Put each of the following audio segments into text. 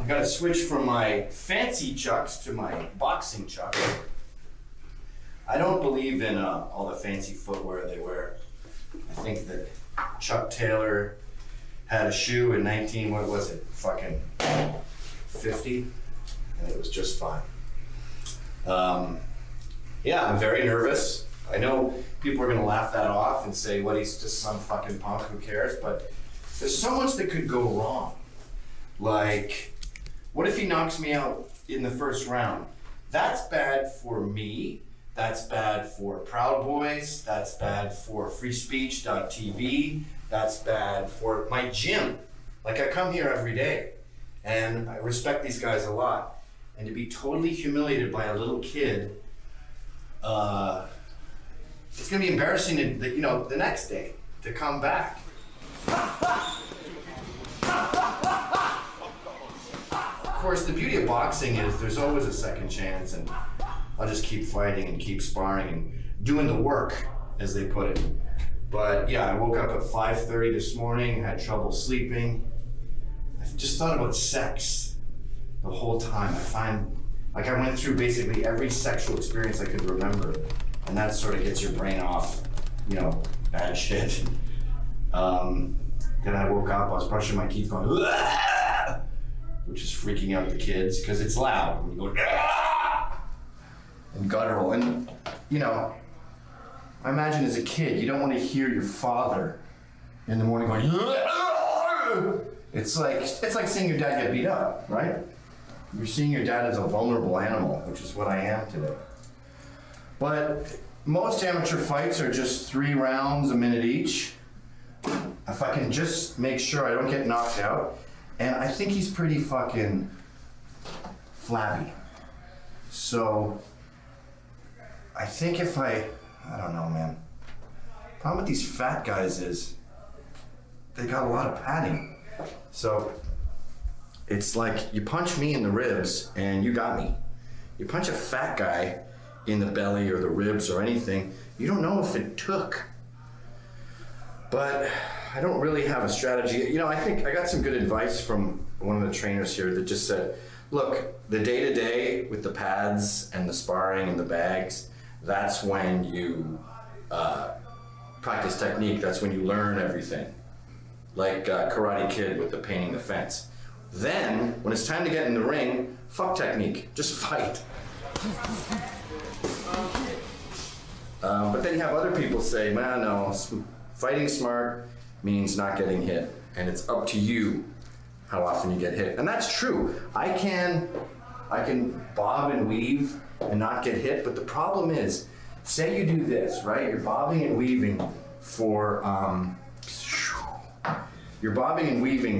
I gotta switch from my fancy chucks to my boxing chucks. I don't believe in all the fancy footwear they wear. I think that Chuck Taylor had a shoe in fucking 50, and it was just fine. Yeah, I'm very nervous. I know people are gonna laugh that off and say, what, he's just some fucking punk, who cares? But there's so much that could go wrong. Like, what if he knocks me out in the first round? That's bad for me. That's bad for Proud Boys. That's bad for freespeech.tv. That's bad for my gym. Like, I come here every day and I respect these guys a lot. And to be totally humiliated by a little kid, it's gonna be embarrassing the next day to come back. Of course, the beauty of boxing is there's always a second chance, and I'll just keep fighting and keep sparring and doing the work, as they put it. But yeah, I woke up at 5:30 this morning, had trouble sleeping. I just thought about sex the whole time. I went through basically every sexual experience I could remember, and that sort of gets your brain off, bad shit. Then I woke up, I was brushing my teeth going, "Aah!" which is freaking out the kids, because it's loud when you go, "Aah!" and guttural. And, I imagine as a kid, you don't want to hear your father in the morning going, "Aah!" It's like seeing your dad get beat up, right? You're seeing your dad as a vulnerable animal, which is what I am today. But most amateur fights are just 3 rounds, a minute each. If I can just make sure I don't get knocked out. And I think he's pretty fucking flabby. So I think if I don't know, man. Problem with these fat guys is they got a lot of padding. So it's like you punch me in the ribs and you got me. You punch a fat guy in the belly or the ribs or anything, you don't know if it took. But I don't really have a strategy. I think I got some good advice from one of the trainers here that just said, look, the day-to-day with the pads and the sparring and the bags, that's when you practice technique. That's when you learn everything. Like Karate Kid with the painting the fence. Then, when it's time to get in the ring, fuck technique, just fight. But then you have other people say, man, no, fighting smart means not getting hit, and it's up to you how often you get hit. And that's true. I can bob and weave and not get hit, but the problem is, say you do this, right? You're bobbing and weaving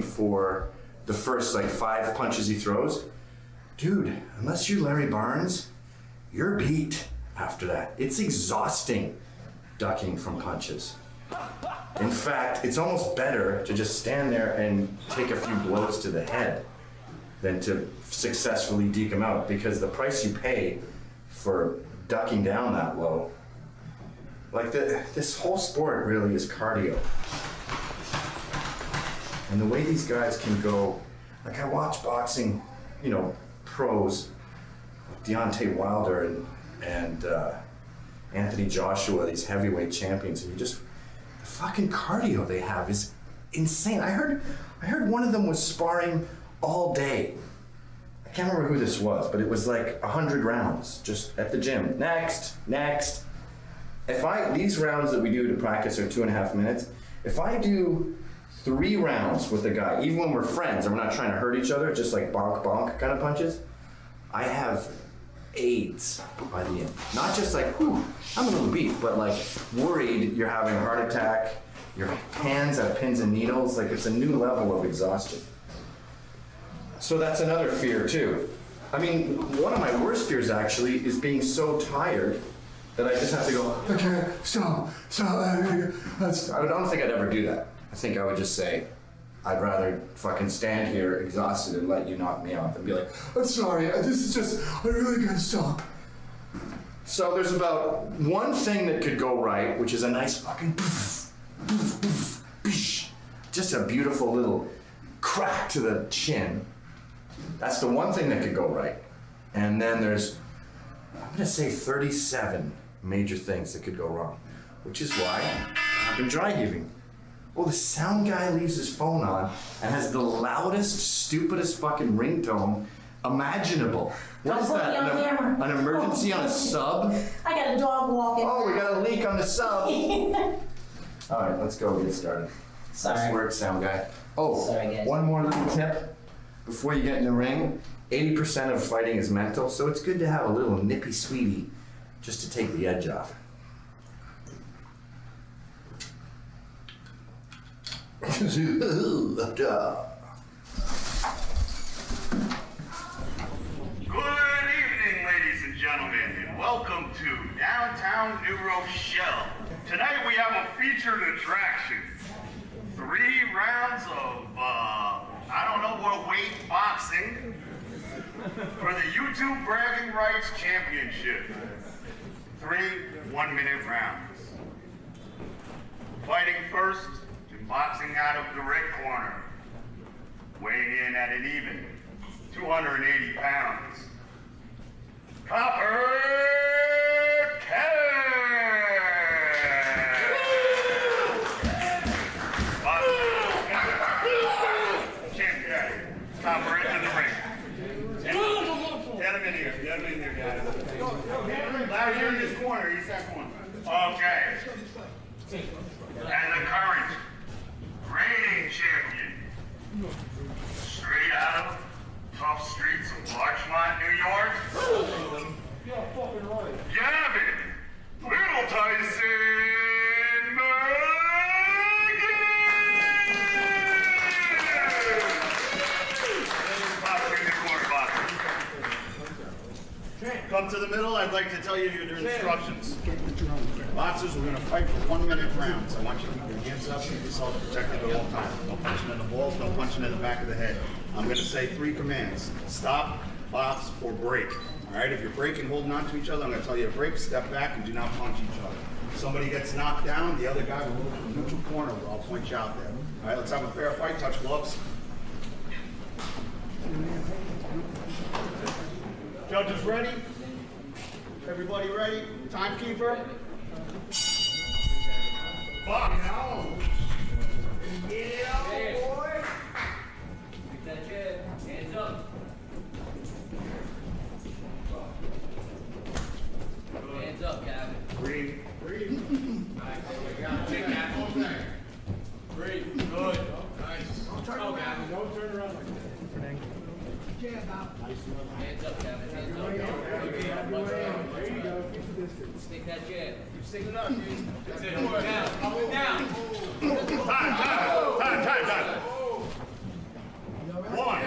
for the first 5 punches he throws. Dude, unless you're Larry Barnes, you're beat after that. It's exhausting ducking from punches. In fact, it's almost better to just stand there and take a few blows to the head than to successfully deke him out, because the price you pay for ducking down that low, this whole sport really is cardio. And the way these guys can go, I watch boxing, pros, like Deontay Wilder and Anthony Joshua, these heavyweight champions, and the fucking cardio they have is insane. I heard one of them was sparring all day. I can't remember who this was, but it was 100 rounds just at the gym. Next. These rounds that we do to practice are 2.5 minutes. If I do 3 rounds with a guy, even when we're friends and we're not trying to hurt each other, just bonk bonk kind of punches, I have AIDS by the end. Not just whew, I'm a little beat, but worried you're having a heart attack, your hands have pins and needles, it's a new level of exhaustion. So that's another fear too. I mean, one of my worst fears actually is being so tired that I just have to go, okay, stop. I don't think I'd ever do that. I think I would just say, I'd rather fucking stand here exhausted and let you knock me off and be like, I'm sorry, I really gotta stop. So there's about one thing that could go right, which is a nice fucking just a beautiful little crack to the chin. That's the one thing that could go right. And then there's, I'm gonna say 37 major things that could go wrong, which is why I've been dry heaving. Well, the sound guy leaves his phone on and has the loudest, stupidest fucking ringtone imaginable. What is that? An emergency on a sub? I got a dog walking. Oh, we got a leak on the sub. All right, let's go get started. Sorry. Nice work, sound guy. Oh, Sorry, guys. one more little tip before you get in the ring. 80% of fighting is mental, so it's good to have a little nippy sweetie just to take the edge off. Good evening, ladies and gentlemen, and welcome to Downtown New Rochelle. Tonight we have a featured attraction. 3 rounds of, I don't know what weight boxing for the YouTube Bragging Rights Championship. 3 one-minute rounds. Fighting first, and boxing out of the red corner. Weighing in at an even 280 pounds. CopperCab! Copper into the ring. Get him in here. Get him in here, guys. Larry, you're in this corner. He's that corner. Okay. And the current reigning champion, straight out of tough streets of Larchmont, New York, Gavin Vs Come to the middle. I'd like to tell you your instructions. Boxers, we're going to fight for 1-minute rounds. I want you to keep your hands up, keep yourself protected at all times. No punching in the balls, no punching in the back of the head. I'm going to say 3 commands. Stop, box, or break. All right, if you're breaking, holding on to each other, I'm going to tell you to break, step back, and do not punch each other. If somebody gets knocked down, the other guy will move to the neutral corner where I'll point you out there. All right, let's have a fair fight. Touch gloves. Judges ready? Everybody ready? Timekeeper? Box. Yeah, boy. Keep that chair. Hands up. Hands up, Gavin. Breathe. Breathe. Nice. Take that whole thing. Breathe. Good. Nice. Don't turn around. Gavin. Don't turn around like that. Hands up, Gavin. Hands up. There you go. Keep the distance. Stick that jab. Keep sticking up, dude. That's it. Down. Down. Time. 1,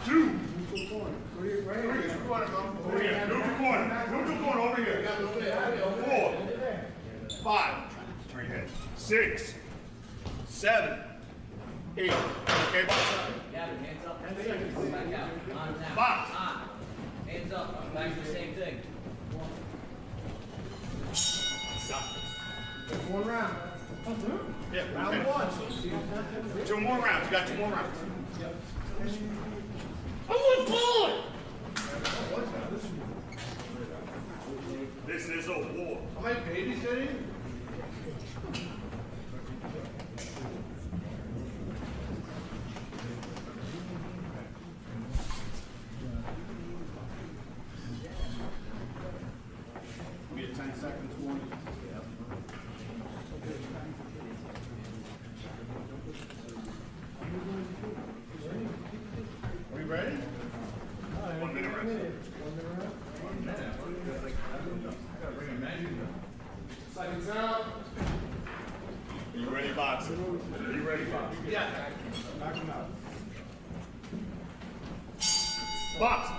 2, 3. Neutral corner over here. 4, 5, 6, 7, 8. Okay, box. Gavin, hands up. Back out. On now. Box. On. Hands up. Back to the same thing. Stop. That's 1 round. Yeah, round 1. 2 more rounds. You got 2 more rounds. Yep. I want bullet. This is a war. Am I babysitting? We have 10 seconds warning. Are we ready? 1 minute rest. 1 minute rest? 1 minute. Seconds out. Are you ready, boxer? Are you ready, boxer? Yeah. Knock him out. Box.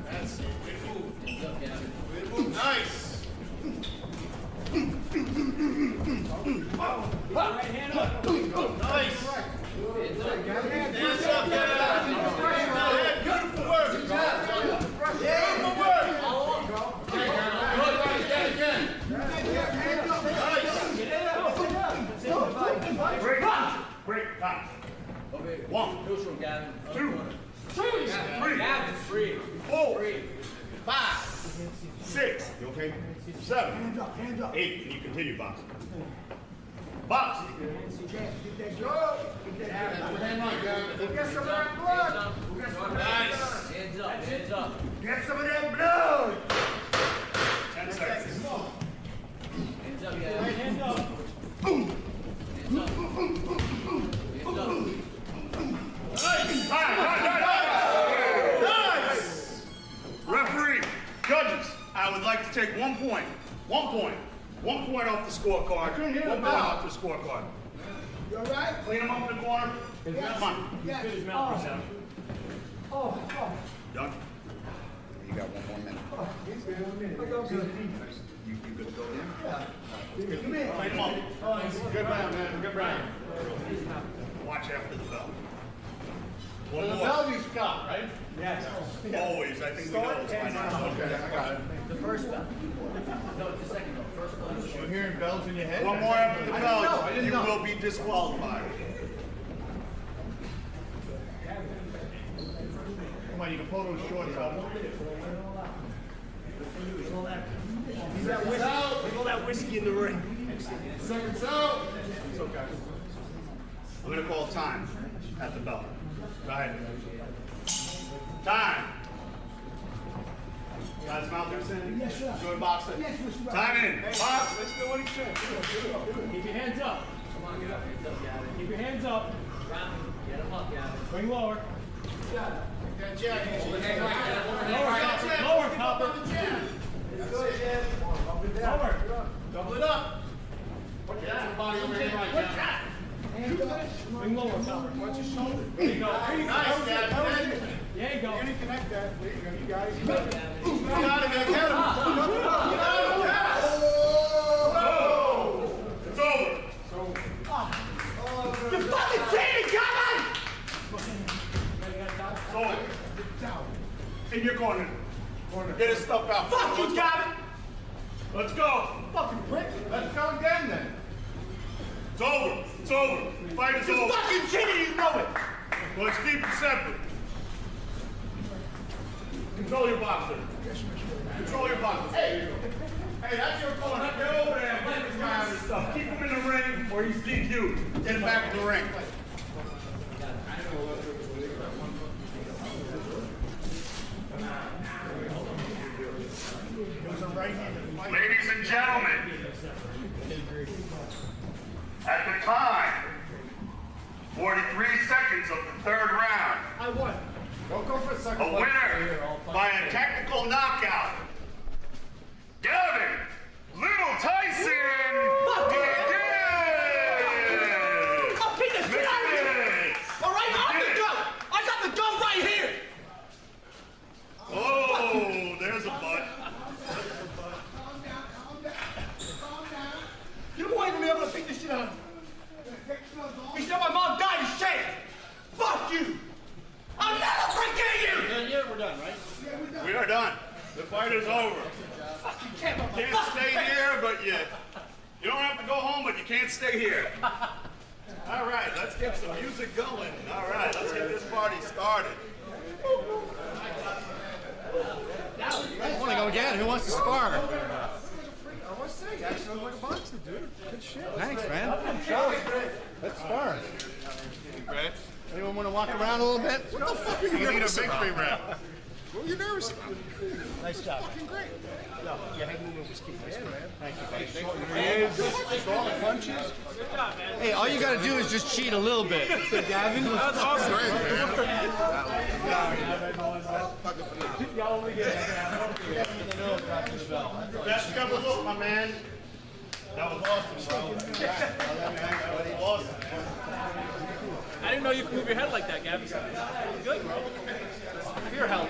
That's it. Good move. Hands up, Gavin. Good move. Nice. Right hand up. Nice. Hands up, Gavin. Hands up, Gavin. Beautiful work. Beautiful work. Good. Again. Nice. Break. Break. Time. 7. Hands up, hands up. 8, and you continue boxing. Box. Go. Get some of that blood. Nice. Hands up, hands up. Get some of that blood. 10 seconds. Hands up, yeah. Hands up. Hands up. Hands up. Nice. Nice. Referee, judges, I would like to take 1 point. 1 point. 1 point off the scorecard. 1 point off the scorecard. You all right? Clean them up in the corner. Come on. Yes. Oh. Done? You got 1 more minute. He's good. 1 minute. I go good. You good to go in? Yeah. Come in. Clean them up. Good round, man. Good round. Watch after the bell. So 1 the more. bell you stop, right? Yes. Always. I think we know it's by now. Okay, I got it. The first bell. No, it's the second bell. First bell. You're hearing bells in your head? 1 more after the I bell. didn't You know. will be disqualified. Come on, you can pull those shorts up. Leave all that whiskey in the ring. Seconds out. It's okay. I'm going to call time at the bell. Go ahead. Time. Guys, mouth in. Yes, sir. Good boxing. Yes, Mr. Brown. Time in. Box. Let's do what he said. Keep your hands up. Come on, get up. Hands up, Gavin. Keep your hands up. Get him up, Gavin. Bring lower. Lower, Lower, Copper. Lower. Double it up. Put your body over here right now. Bring lower, Copper. Watch your shoulder. There you go. Nice, Gavin. There you go. Connect that. There you go. You guys. Get out of here. Get him. It's over. You fucking cheated, Gavin! It's over. In your corner. Get his stuff out. Fuck you, Gavin! Let's go. Fucking prick! Let's go again then. It's over. It's over. Fight is You over. fucking cheated, you know it! Let's keep it separate. Control your boxer. Control your boxer. Hey, that's your corner. Get over there and let this guy on his stuff. Keep him in the ring or he's DQ. Get him back in the ring. Ladies and gentlemen, at the time, 43 seconds of the 3rd round, I won. Don't go for a second. a winner by a technical knockout, Gavin Little Tyson. I'll beat the shit out of you! All right, I'm the gun! I got the gun right here! Oh, there's a butt. You won't even be able to beat the shit out of me. He said my mom died in shame. Fuck you! I'll never forgive you! We're done, right? We are done. The fight is over. Fucking can't Can't stay here, but you don't have to go home, but you can't stay here. All right, let's get some music going. All right, let's get this party started. I want to go again. Who wants to spar? I want to say, actually, I'm like a boxer, dude. Good shit. Thanks, man. Let's spar. Brett? Anyone want to walk around a little bit? What the fuck are you You need a nervous victory about? rap. What are you nervous about? Nice job. Fucking great. No, your head movement was key. Nice, man. Thank you. Strong punches. Hey, all you gotta do is just cheat a little bit. Gavin, that's awesome. Great, man. Best you ever looked, my man. That was awesome, bro. That was awesome. I didn't know you could move your head like that, Gavin. Good, bro. For your health.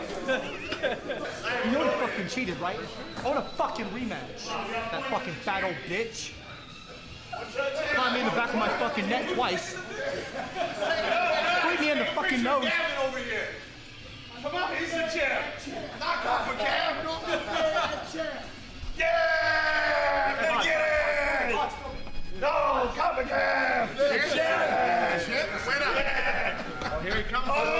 You know he fucking cheated, right? I want a fucking rematch. That fucking fat old bitch. Caught me in the back of my fucking neck twice. Put me in the fucking nose. Gavin over here. Come on, he's the champ. Knock off a cab. Yeah! Let's get it! No, CopperCab! Shit. Wait up. Here he comes. Oh!